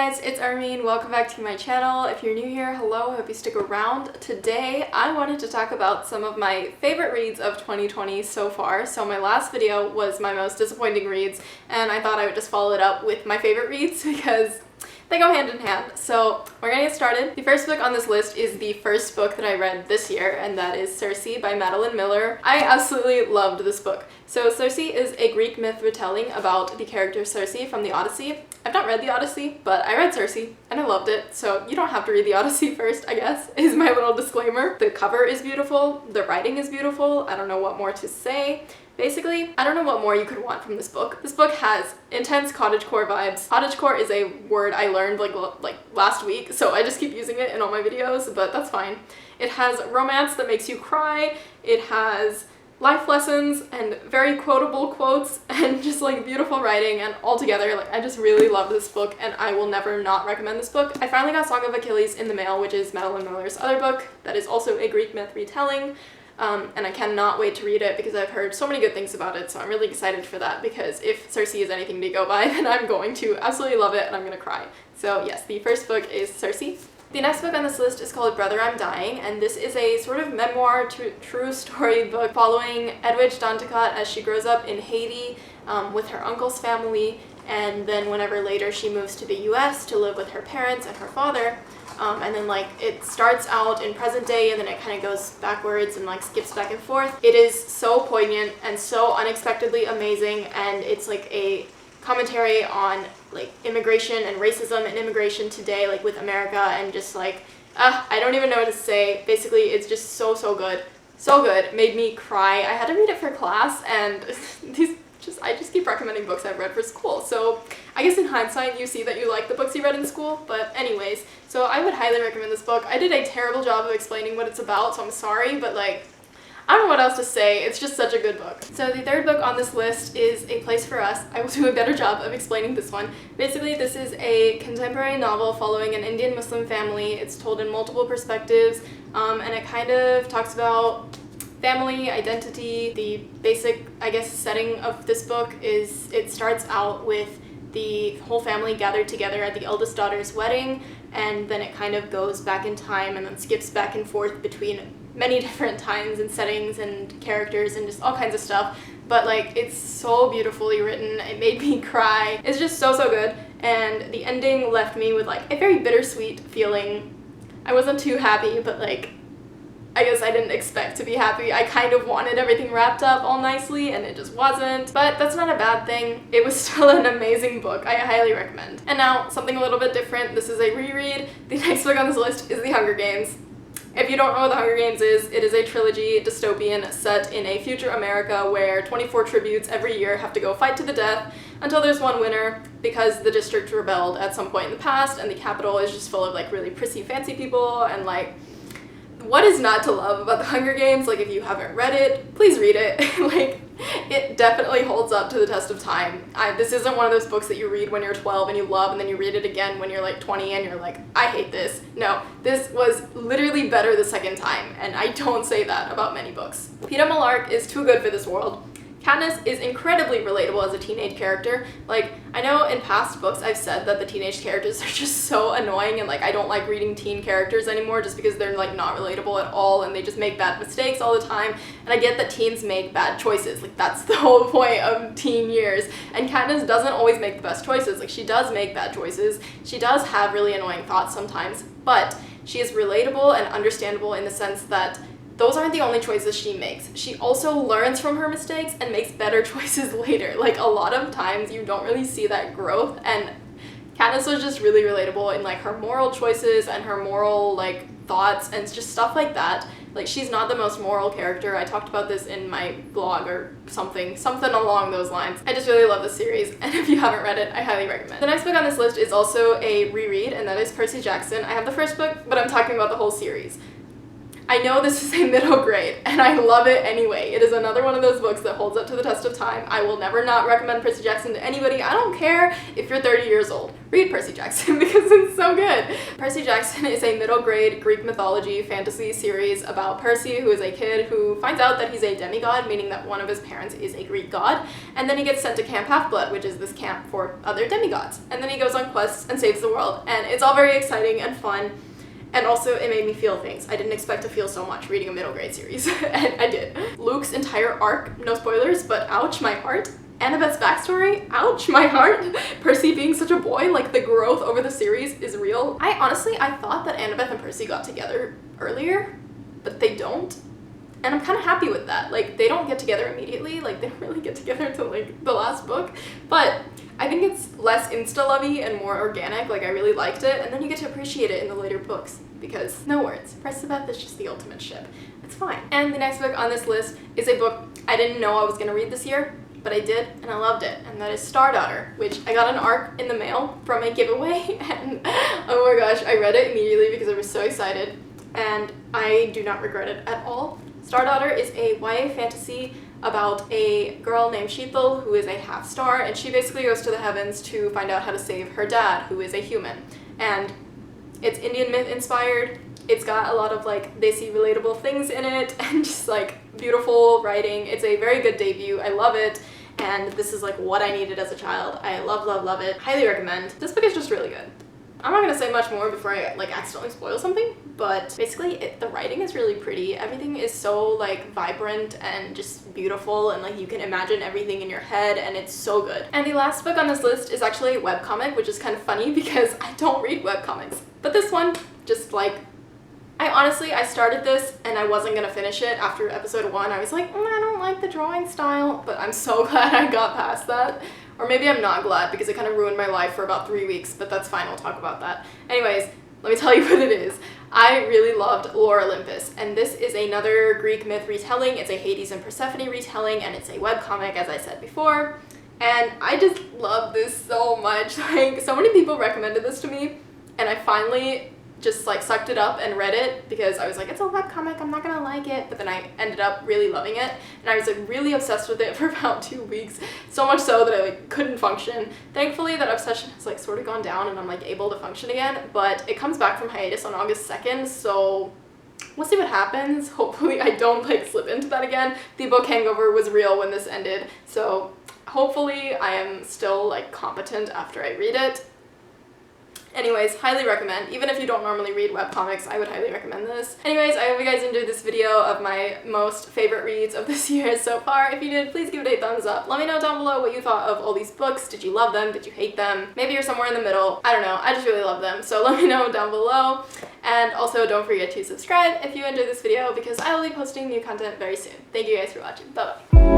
guys, it's Armin. Welcome back to my channel. If you're new here, hello, I hope you stick around. Today I wanted to talk about some of my favorite reads of 2020 so far. So my last video was my most disappointing reads, and I thought I would just follow it up with my favorite reads because they go hand in hand. So we're gonna get started. The first book on this list is the first book that I read this year, and that is Circe by Madeline Miller. I absolutely loved this book. So Circe is a Greek myth retelling about the character Circe from the Odyssey. I've not read the Odyssey, but I read Circe and I loved it, so you don't have to read the Odyssey first, I guess, is my little disclaimer. The cover is beautiful, the writing is beautiful, I don't know what more to say. Basically, I don't know what more you could want from this book. This book has intense cottagecore vibes. Cottagecore is a word I learned like last week, so I just keep using it in all my videos, but that's fine. It has romance that makes you cry, it has life lessons and very quotable quotes and just like beautiful writing, and altogether like I just really love this book and I will never not recommend this book. I finally got Song of Achilles in the mail, which is Madeline Miller's other book that is also a Greek myth retelling. And I cannot wait to read it because I've heard so many good things about it, so I'm really excited for that because if Circe is anything to go by, then I'm going to absolutely love it and I'm gonna cry. So yes, the first book is Circe. The next book on this list is called Brother, I'm Dying, and this is a sort of memoir true story book following Edwidge Danticat as she grows up in Haiti with her uncle's family, and then whenever later she moves to the US to live with her parents and her father. And then like it starts out in present day and then it kind of goes backwards and like skips back and forth. It is so poignant and so unexpectedly amazing, and it's like a commentary on like immigration and racism and immigration today, like with America, and just like I don't even know what to say. Basically it's just so good. So good. Made me cry. I had to read it for class, and I just keep recommending books I've read for school. So I guess in hindsight you see that you like the books you read in school, but anyways, so I would highly recommend this book. I did a terrible job of explaining what it's about, so I'm sorry, but like, I don't know what else to say. It's just such a good book. So the third book on this list is A Place for Us. I will do a better job of explaining this one. Basically, this is a contemporary novel following an Indian Muslim family. It's told in multiple perspectives, and it kind of talks about family, identity. The basic, I guess, setting of this book is it starts out with the whole family gathered together at the eldest daughter's wedding, and then it kind of goes back in time and then skips back and forth between many different times and settings and characters and just all kinds of stuff. But like, it's so beautifully written. It made me cry. It's just so good, and the ending left me with like a very bittersweet feeling. I wasn't too happy, but like, I guess I didn't expect to be happy. I kind of wanted everything wrapped up all nicely and it just wasn't, but that's not a bad thing. It was still an amazing book. I highly recommend. And now something a little bit different. This is a reread. The next book on this list is The Hunger Games. If you don't know what The Hunger Games is, it is a trilogy dystopian set in a future America where 24 tributes every year have to go fight to the death until there's one winner because the district rebelled at some point in the past, and the capital is just full of like really prissy fancy people, and like, what is not to love about The Hunger Games? Like, if you haven't read it, please read it. Like, it definitely holds up to the test of time. This isn't one of those books that you read when you're 12 and you love, and then you read it again when you're like 20 and you're like, I hate this. No, this was literally better the second time, and I don't say that about many books. Peeta Mellark is too good for this world. Katniss is incredibly relatable as a teenage character. Like, I know in past books I've said that the teenage characters are just so annoying, and like I don't like reading teen characters anymore just because they're like not relatable at all and they just make bad mistakes all the time. And I get that teens make bad choices. Like, that's the whole point of teen years. And Katniss doesn't always make the best choices. Like, she does make bad choices. She does have really annoying thoughts sometimes, but she is relatable and understandable in the sense that those aren't the only choices she makes. She also learns from her mistakes and makes better choices later. Like, a lot of times you don't really see that growth, and Katniss was just really relatable in like her moral choices and her moral like thoughts and just stuff like that. Like, she's not the most moral character. I talked about this in my blog or something along those lines. I just really love this series, and if you haven't read it, I highly recommend. The next book on this list is also a reread, and that is Percy Jackson. I have the first book, but I'm talking about the whole series. I know this is a middle grade, and I love it anyway. It is another one of those books that holds up to the test of time. I will never not recommend Percy Jackson to anybody. I don't care if you're 30 years old. Read Percy Jackson because it's so good. Percy Jackson is a middle grade Greek mythology fantasy series about Percy, who is a kid who finds out that he's a demigod, meaning that one of his parents is a Greek god, and then he gets sent to Camp Half-Blood, which is this camp for other demigods. And then he goes on quests and saves the world, and it's all very exciting and fun. And also, it made me feel things. I didn't expect to feel so much reading a middle grade series, and I did. Luke's entire arc, no spoilers, but ouch, my heart. Annabeth's backstory, ouch, my heart. Percy being such a boy, like the growth over the series is real. I thought that Annabeth and Percy got together earlier, but they don't. And I'm kind of happy with that. Like, they don't get together immediately, like they don't really get together until like the last book, but I think it's less insta-lovey and more organic. Like, I really liked it, and then you get to appreciate it in the later books because no words. Perciveth is just the ultimate ship. It's fine. And the next book on this list is a book I didn't know I was gonna read this year, but I did, and I loved it, and that is Stardaughter, which I got an arc in the mail from a giveaway, and oh my gosh, I read it immediately because I was so excited, and I do not regret it at all. Stardaughter is a YA fantasy about a girl named Sheetal who is a half-star, and she basically goes to the heavens to find out how to save her dad, who is a human. And it's Indian myth inspired. It's got a lot of like desi relatable things in it and just like beautiful writing. It's a very good debut. I love it. And this is like what I needed as a child. I love, love, love it. Highly recommend. This book is just really good. I'm not gonna say much more before I like accidentally spoil something, but basically the writing is really pretty. Everything is so like vibrant and just beautiful, and like you can imagine everything in your head, and it's so good. And the last book on this list is actually a webcomic, which is kind of funny because I don't read webcomics. But this one, just like, I started this and I wasn't gonna finish it after episode 1. I was like, I don't like the drawing style, but I'm so glad I got past that. Or maybe I'm not glad because it kind of ruined my life for about 3 weeks, but that's fine, we'll talk about that. Anyways, let me tell you what it is. I really loved Lore Olympus, and this is another Greek myth retelling. It's a Hades and Persephone retelling, and it's a webcomic, as I said before. And I just love this so much. Like, so many people recommended this to me, and I finally just like sucked it up and read it because I was like, it's a webcomic, I'm not gonna like it, but then I ended up really loving it, and I was like really obsessed with it for about 2 weeks, so much so that I like couldn't function. Thankfully that obsession has like sort of gone down and I'm like able to function again, but it comes back from hiatus on August 2nd, so we'll see what happens. Hopefully I don't like slip into that again. The book hangover was real when this ended, so hopefully I am still like competent after I read it. Anyways, highly recommend. Even if you don't normally read webcomics, I would highly recommend this. Anyways, I hope you guys enjoyed this video of my most favorite reads of this year so far. If you did, please give it a thumbs up. Let me know down below what you thought of all these books. Did you love them? Did you hate them? Maybe you're somewhere in the middle. I don't know. I just really love them. So let me know down below. And also don't forget to subscribe if you enjoyed this video because I will be posting new content very soon. Thank you guys for watching. Bye-bye.